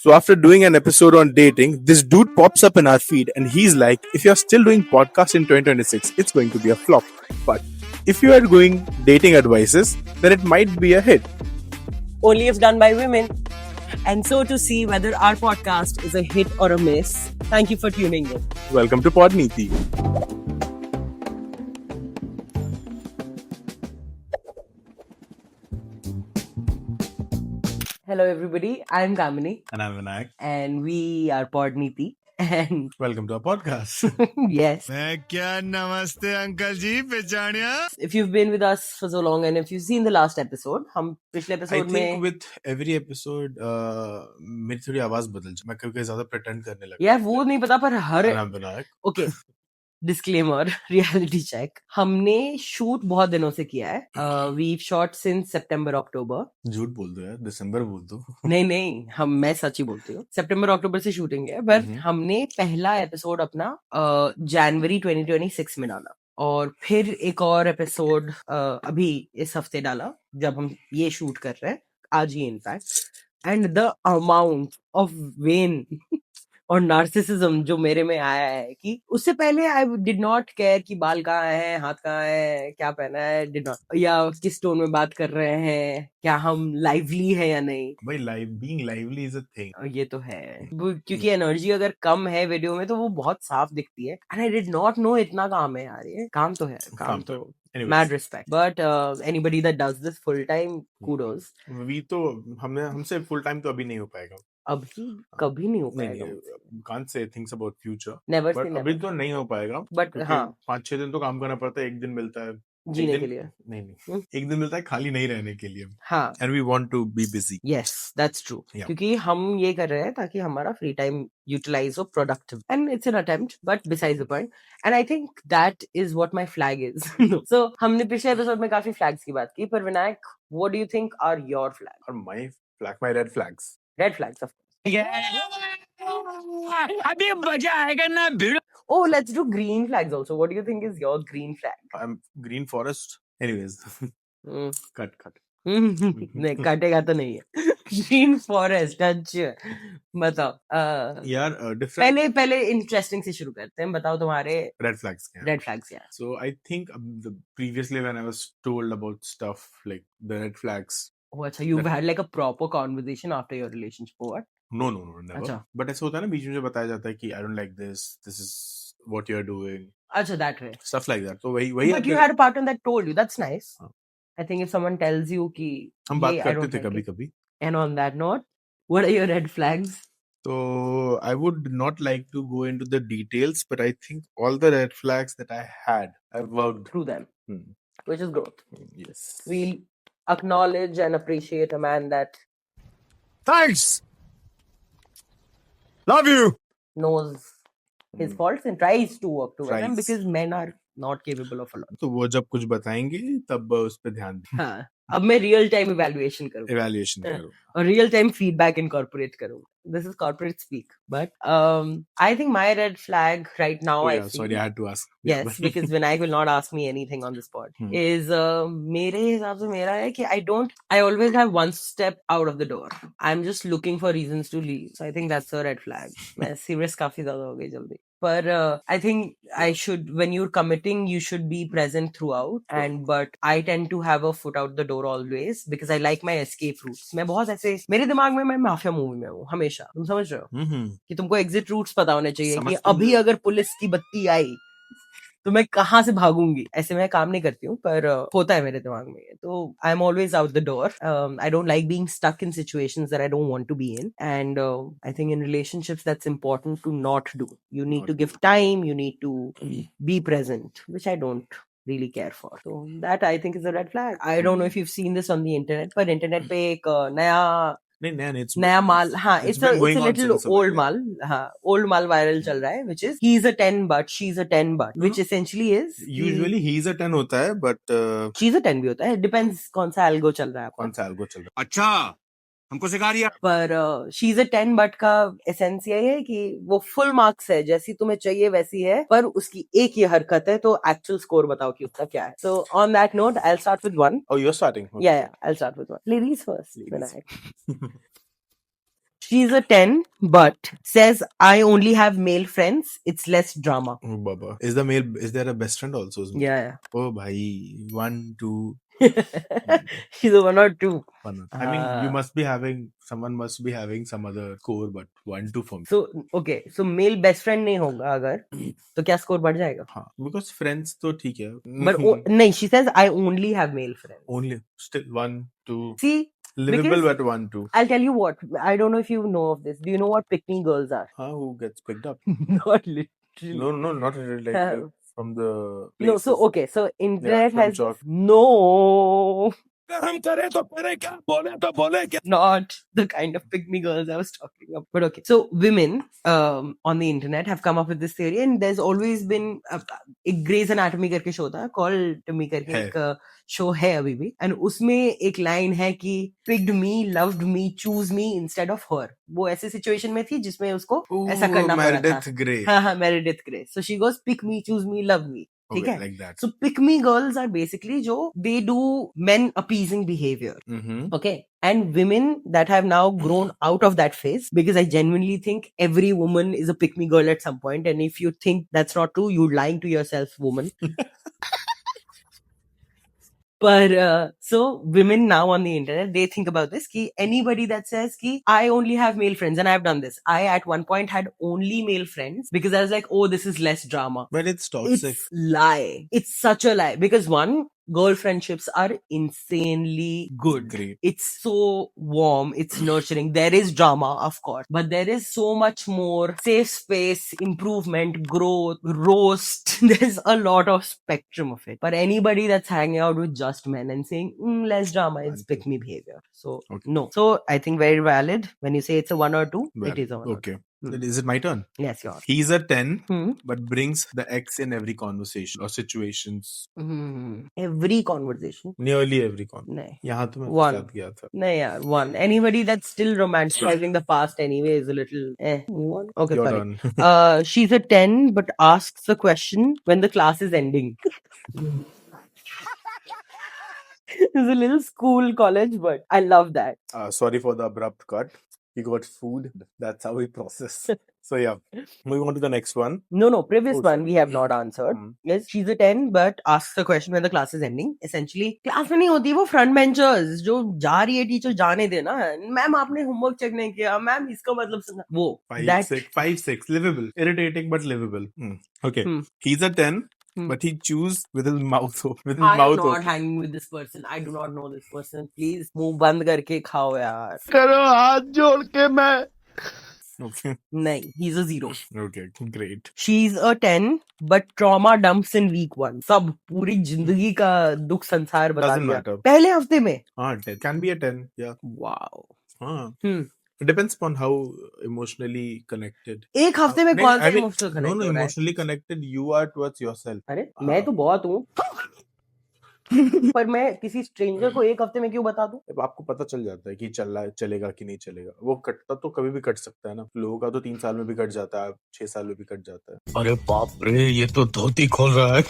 So after doing an episode on dating, this dude pops up in our feed and he's like, if you're still doing podcasts in 2026, it's going to be a flop. But if you are doing dating advices, then it might be a hit. Only if done by women. And so to see whether our podcast is a hit or a miss, thank you for tuning in. Welcome to Podneeti. Hello everybody, I'm Kamini And I'm Vinayak. and we are Podneeti. And Welcome to our podcast. yes, नमस्ते uncle ji पहचानिया if you've been with us for so long and if you've seen the last episode, हम पिछले I episode think में with every episode, मेरी थोड़ी आवाज बदल जाती है. मैं कभी ज्यादा pretend करने लगा. यार वो नहीं पता पर हर And I'm Vinayak. Okay disclaimer reality check हमने शूट बहुत दिनों से किया है वी शॉट सिंस सितंबर अक्टूबर झूठ बोल दो यार, दिसंबर बोल दो. नहीं मैं सच ही बोलती हूँ सितंबर अक्टूबर से शूटिंग है पर हमने पहला एपिसोड अपना जनवरी 2026 में डाला और फिर एक और एपिसोड अभी इस हफ्ते डाला जब हम ये शूट कर रहे हैं आज ही in fact and the amount of vain और नार्सिसिज्म जो मेरे में आया है कि उससे पहले आई डिड नॉट केयर कि बाल कहाँ है हाथ कहाँ है क्या पहना है डिड नॉट या किस टोन में बात कर रहे हैं क्या हम लाइवली है या नहीं भाई being lively is a thing. ये तो है क्योंकि एनर्जी अगर कम है वीडियो में तो वो बहुत साफ दिखती है and I did not know इतना काम है यार ये काम तो है काम तो Anyways, mad respect but anybody that does this full time kudos we तो हमसे full time तो अभी नहीं हो पाएगा. अभी कभी नहीं हो पाएगा can't say things about future. never But say अभी never तो नहीं हो पाएगा. but हाँ 5-6 दिन तो काम करना पड़ता है. एक दिन मिलता है जीने के लिए नहीं एक दिन मिलता है खाली नहीं रहने के लिए. हाँ And we want to be busy. yes that's true Yeah. क्योंकि हम ये कर रहे हैं ताकि हमारा फ्री टाइम यूटिलाइज हो productive and it's an attempt but besides the point and I think that is what my flag is so हमने पिछले एपिसोड में काफी फ्लैग्स की बात की पर Vinayak what do you think are your flag और my red flags. Red flags of अभी मजा आएगा ना भिड़ो oh let's do green flags also what do you think is your green flag I'm green forest. Anyways, cut. नहीं कटेगा तो नहीं है ग्रीन फॉरेस्ट अच्छा बताओ यार different पहले इंटरेस्टिंग से शुरू करते हैं बताओ तुम्हारे red flags क्या हैं? रेड फ्लैग्स यार So I think previously when I was told about stuff like the red flags, oh अच्छा you've had like a proper conversation after your relationship or what no, never. अच्छा But ऐसा होता है ना बीच में जो बताया जाता है कि I don't like this is what you're doing, अच्छा that way stuff like that. तो वही but you had a partner that told you that's nice हाँ. I think if someone tells you कि हम ये बात I करते don't थे like it. कभी And on that note what are your red flags So I would not like to go into the details, but I think all the red flags that I had, I've worked. through them which is growth Yes. we'll acknowledge and appreciate a man that thanks love you knows his faults and tries to work towards them Tries. because men are not capable of a lot. तो वो जब कुछ बताएंगे तब उस पर ध्यान दें. हाँ अब मैं रियल टाइम इवैल्यूएशन करूँ Evaluation करो. और रियल टाइम फीडबैक इनकॉर्पोरेट करूँ this is corporate speak but I think my red flag right now Oh I yeah, sorry, I had to ask. yes because Vinayak will not ask me anything on the spot is मेरे हिसाब से मेरा है कि I always have one step out of the door I'm just looking for reasons to leave so I think that's a red flag मैं serious काफी ज्यादा हो गई जल्दी पर I think I should when you're committing you should be present throughout and but I tend to have a foot out the door always because I like my escape routes मैं बहुत ऐसे मेरे दिमाग में मैं माफिया मूवी में हूँ हमेशा तुम समझ रहे हो कि तुमको एग्जिट रूट्स पता होने चाहिए कि अभी अगर पुलिस की बत्ती आई तो मैं कहाँ से भागूंगी ऐसे मैं काम नहीं करती हूँ पर होता है मेरे दिमाग में तो I am always out the door I don't like being stuck in situations that I don't want to be in and I think in relationships that's important to not do you need to give time you need to be present which I don't really care for so that I think is a red flag I don't know if you've seen this on the internet पर internet पे एक नया माल हाँ it's a little old माल हाँ old माल viral चल रहा है which is he's a 10 but she's a 10 but which essentially is Usually he's a 10 होता है but she's a 10 भी होता है depends कौन सा algo चल रहा है आपका कौन सा algo चल रहा है. अच्छा हमको सिखा रिया पर शीज अ 10 बट का एसेंस ये है कि वो फुल मार्क्स है जैसी तुम्हें चाहिए वैसी है पर उसकी एक ही हरकत है तो एक्चुअल स्कोर बताओ कि उसका क्या है so on that note I will start with one Oh, you're starting. Okay. या I will start with one ladies first she's a 10 but says I only have male friends, it's less drama. Oh, Baba. Is there a best friend also? Yeah. Oh, bhai. 1, 2, She's a 1 or 2. 1. I mean, someone must be having some other score, but 1, 2 for me. So okay, so male best friend नहीं होगा अगर तो क्या score बढ़ जाएगा? हाँ, because friends तो ठीक है. But नहीं, she says I only have male friends. Only still 1, 2. See, Livable because at 1, 2. I'll tell you what. I don't know if you know of this. Do you know what pick me girls are? Who gets picked up? Not literally. No, not really. Like Uh, from the No, so places. okay, so internet from has chalk. no, हम करे तो करे क्या बोले तो बोले क्या not the kind of pick me girls I was talking about. But okay, so women on the internet have come up with this theory, and there's always been एक Grey's Anatomy करके शो था, called to me करके है. एक show है अभी भी, and उसमें एक लाइन है कि picked me, loved me, choose me instead of her. वो ऐसे सिचुएशन में थी जिसमें उसको ऐसा करना पड़ा था. Meredith Grey. हाँ, Meredith Grey. So she goes pick me, choose me, love me. ठीक Okay, है? like that. So pick me girls are basically जो they do men appeasing behavior. Mm-hmm. Okay. And women that have now grown out of that phase, because I genuinely think every woman is a pick me girl at some point. And if you think that's not true, you're lying to yourself, woman. But so women now on the internet, they think about this ki anybody that says ki I only have male friends, and I've done this. I at one point had only male friends because I was like, oh, this is less drama. But it's toxic. It's lie. It's such a lie because one, girl friendships are insanely good. Great. It's so warm. It's nurturing. There is drama, of course, but there is so much more safe space, improvement, growth, roast. There's a lot of spectrum of it. But anybody that's hanging out with just men and saying less drama, it's pick me behavior. So Okay. no. So I think very valid when you say it's a 1 or 2. Well, it is a 1 or 2. okay. Hmm. Is it my turn? Yes, yours. He's a 10, Hmm. but brings the X in every conversation or situations. Every conversation. Nearly every conversation. नहीं. यहाँ तो मैं One. साथ गया था. No, yeah, 1. Anybody that's still romanticizing the past anyway is a little One. Okay, Your fine. turn. She's a 10 but asks a question when the class is ending. It's a little school, college, but I love that. Sorry for the abrupt cut. He got food. That's how we process. So yeah, moving on to the next one. No, previous Oh, one sorry. we have not answered. Yes, she's a 10 but asks a question when the class is ending. Essentially, class में नहीं होती वो front benchers जो जा रही है teacher जाने देना. मैम आपने homework check नहीं किया. मैम इसका मतलब सुना. वो 5, 6, livable, irritating but livable. Okay, he's a 10. But he chews with his mouth open. I'm not hanging with this person. I do not know this person. Please मुंह बंद करके खाओ यार. करो हाथ जोड़ के मैं Okay. नहीं, he's a 0. Okay, great. She's a 10 but trauma dumps in week 1. सब पूरी जिंदगी का दुख संसार बता Doesn't दिया matter. पहले हफ्ते में. 10 can be a 10. Yeah. Wow. It depends upon how emotionally connected. एक हफ्ते में कौन सा इमोशनल No, कनेक्ट हो रहा है? emotionally connected you are towards yourself. अरे मैं तो बहुत हूँ. पर मैं किसी स्ट्रेंजर को एक हफ्ते में क्यों बता दूं? अब आपको पता चल जाता है कि चलेगा कि नहीं चलेगा. वो कटता तो कभी भी कट सकता है ना. लोगों का तो 3 साल में भी कट जाता है, 6 साल में भी कट जाता है. अरे बाप रे ये तो धोती खोल रहा है